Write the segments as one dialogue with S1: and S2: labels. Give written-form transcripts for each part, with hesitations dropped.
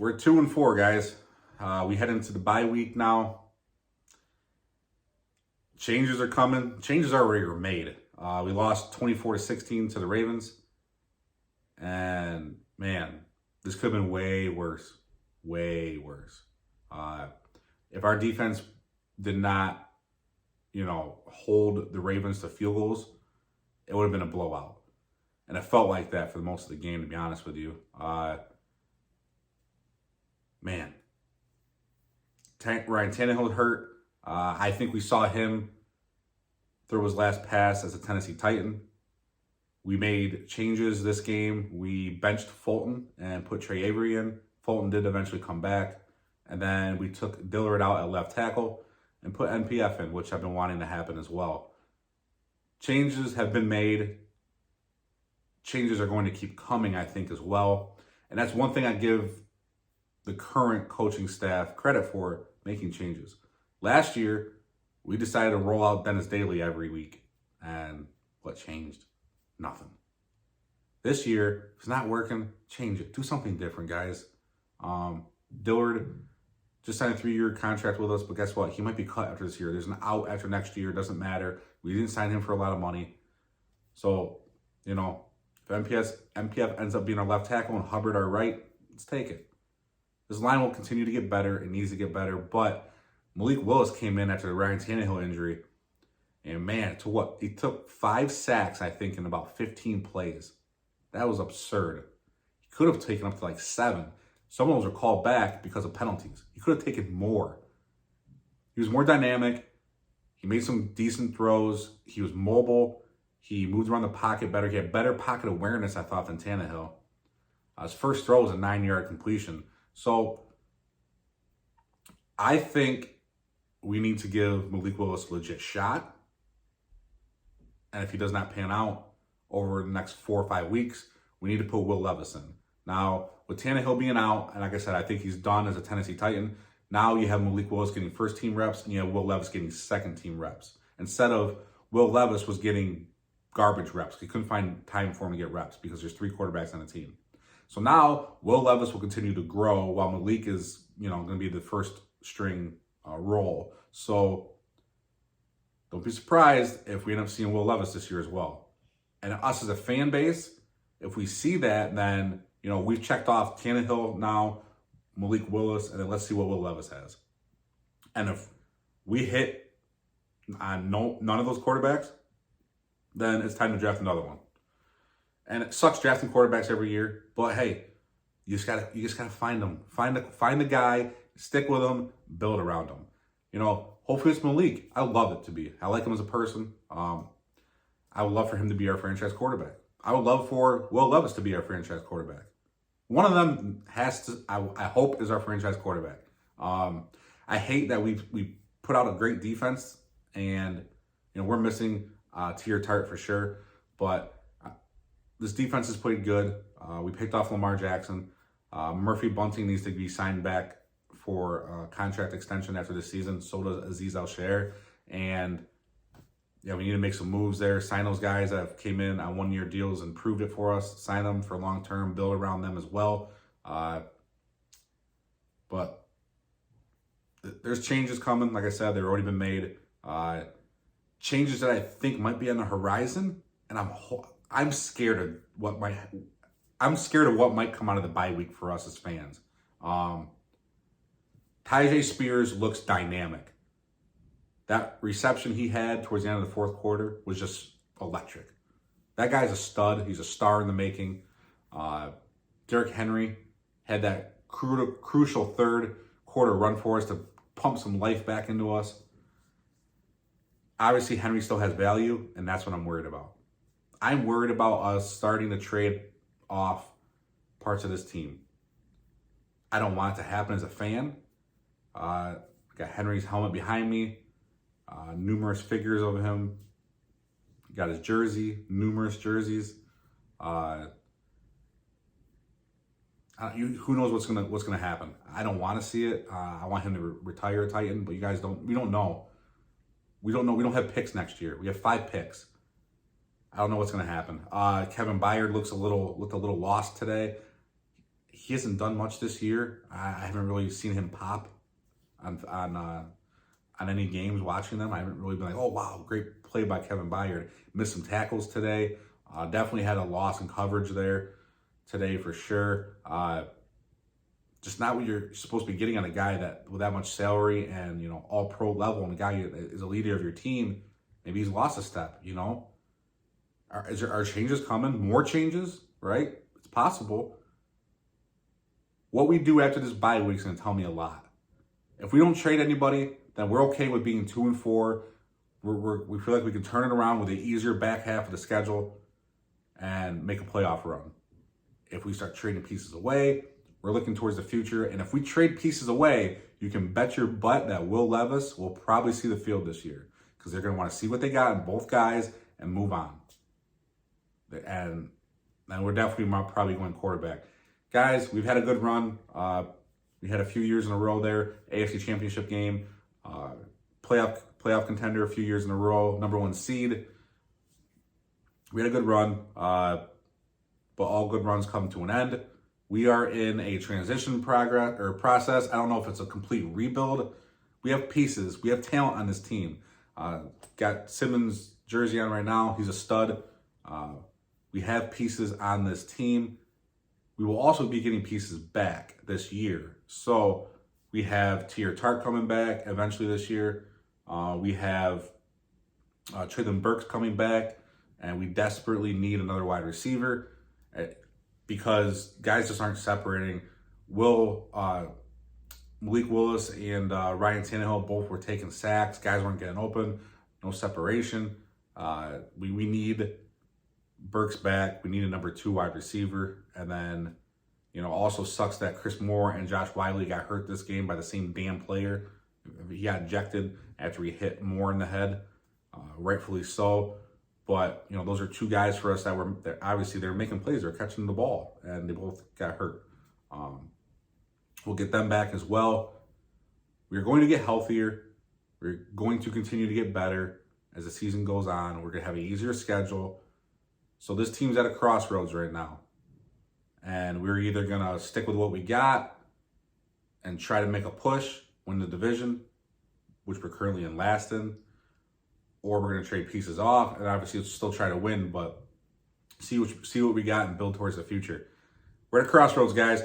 S1: We're 2-4, guys. We head into the bye week now. Changes are coming. Changes already were made. We lost 24-16 to the Ravens. And man, this could have been way worse. Way worse. If our defense did not, hold the Ravens to field goals, it would have been a blowout. And it felt like that for most of the game, to be honest with you. Man, Ryan Tannehill hurt. I think we saw him throw his last pass as a Tennessee Titan. We made changes this game. We benched Fulton and put Trey Avery in. Fulton did eventually come back. And then we took Dillard out at left tackle and put NPF in, which I've been wanting to happen as well. Changes have been made. Changes are going to keep coming, I think, as well. And that's one thing I give the current coaching staff credit for, making changes. Last year, we decided to roll out Dennis Daly every week. And what changed? Nothing. This year, if it's not working, change it. Do something different, guys. Dillard just signed a 3-year contract with us, but guess what? He might be cut after this year. There's an out after next year. It doesn't matter. We didn't sign him for a lot of money. So, if MPF ends up being our left tackle and Hubbard our right, let's take it. This line will continue to get better. It needs to get better. But Malik Willis came in after the Ryan Tannehill injury. And man, he took 5 sacks, I think, in about 15 plays. That was absurd. He could have taken up to like 7. Some of those were called back because of penalties. He could have taken more. He was more dynamic. He made some decent throws. He was mobile. He moved around the pocket better. He had better pocket awareness, I thought, than Tannehill. His first throw was a 9-yard completion. So I think we need to give Malik Willis a legit shot. And if he does not pan out over the next 4 or 5 weeks, we need to put Will Levis in. Now, with Tannehill being out, and like I said, I think he's done as a Tennessee Titan, now you have Malik Willis getting first-team reps, and you have Will Levis getting second-team reps. Instead of Will Levis was getting garbage reps. He couldn't find time for him to get reps because there's 3 quarterbacks on the team. So now Will Levis will continue to grow while Malik is, going to be the first-string role. So don't be surprised if we end up seeing Will Levis this year as well. And us as a fan base, if we see that, then, we've checked off Tannehill now, Malik Willis, and then let's see what Will Levis has. And if we hit on none of those quarterbacks, then it's time to draft another one. And it sucks drafting quarterbacks every year, but hey, you just gotta find them. Find the guy, stick with him, build around him. Hopefully it's Malik. I love it to be. I like him as a person. I would love for him to be our franchise quarterback. I would love for Will Levis to be our franchise quarterback. One of them has to, I hope, is our franchise quarterback. I hate that we put out a great defense and, we're missing Tier Tart for sure. But this defense is pretty good. We picked off Lamar Jackson. Murphy Bunting needs to be signed back for contract extension after this season. So does Aziz Al-Shair. And we need to make some moves there. Sign those guys that came in on 1-year deals and proved it for us. Sign them for long term. Build around them as well. But there's changes coming. Like I said, they've already been made. Changes that I think might be on the horizon, and I'm scared of what might come out of the bye week for us as fans. Tyjae Spears looks dynamic. That reception he had towards the end of the 4th quarter was just electric. That guy's a stud. He's a star in the making. Derrick Henry had that crucial 3rd quarter run for us to pump some life back into us. Obviously, Henry still has value, and that's what I'm worried about. I'm worried about us starting to trade off parts of this team. I don't want it to happen as a fan. I got Henry's helmet behind me. Numerous figures of him. Got his jersey, numerous jerseys. Who knows what's gonna happen? I don't want to see it. I want him to retire a Titan, but you guys don't. We don't know. We don't know. We don't have picks next year. We have 5 picks. I don't know what's gonna happen. Kevin Byard looked a little lost today. he hasn't done much this year. I haven't really seen him pop on any games watching them. I haven't really been like, oh, wow, great play by Kevin Byard. Missed some tackles today. Definitely had a loss in coverage there today for sure. Just not what you're supposed to be getting on a guy that with that much salary and, you know, all pro level, and a guy that is a leader of your team. Maybe he's lost a step, you know. Are changes coming? More changes, right? It's possible. What we do after this bye week is going to tell me a lot. If we don't trade anybody, then we're okay with being 2-4. We feel like we can turn it around with the easier back half of the schedule and make a playoff run. If we start trading pieces away, we're looking towards the future. And if we trade pieces away, you can bet your butt that Will Levis will probably see the field this year, because they're going to want to see what they got in both guys and move on. And we're definitely probably going quarterback. Guys, we've had a good run. We had a few years in a row there. AFC Championship game, playoff contender a few years in a row, #1 seed. We had a good run, but all good runs come to an end. We are in a transition process. I don't know if it's a complete rebuild. We have pieces. We have talent on this team. Got Simmons' jersey on right now. He's a stud. We have pieces on this team. We will also be getting pieces back this year. So we have Teair Tart coming back eventually this year. We have Treylon Burks coming back, and we desperately need another wide receiver because guys just aren't separating. Malik Willis and Ryan Tannehill both were taking sacks. Guys weren't getting open. No separation. We need Burks back. We need a #2 wide receiver. And then, you know, also sucks that Chris Moore and Josh Wiley got hurt this game by the same damn player. He got ejected after he hit Moore in the head, rightfully so. But, you know, those are two guys for us that were obviously they're making plays, they're catching the ball, and they both got hurt. We'll get them back as well. We're going to get healthier. We're going to continue to get better as the season goes on. We're going to have an easier schedule. So this team's at a crossroads right now. And we're either going to stick with what we got and try to make a push, win the division, which we're currently in last in, or we're going to trade pieces off and obviously still try to win, but see what we got and build towards the future. We're at a crossroads, guys.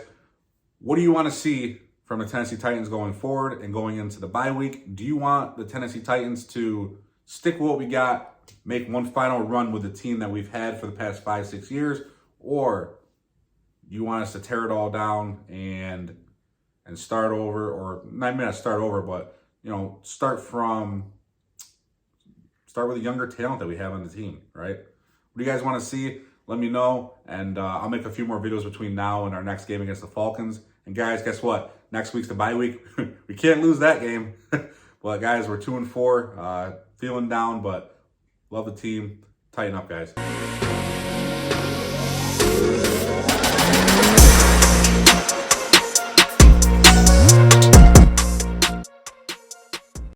S1: What do you want to see from the Tennessee Titans going forward and going into the bye week? Do you want the Tennessee Titans to stick with what we got, make one final run with the team that we've had for the past 5-6 years, or you want us to tear it all down and start over, or not start over, but, you know, start with a younger talent that we have on the team, right? What do you guys want to see? Let me know, and I'll make a few more videos between now and our next game against the Falcons. And guys, guess what? Next week's the bye week. We can't lose that game. But guys, we're 2-4, feeling down, but love the team. Tighten up, guys.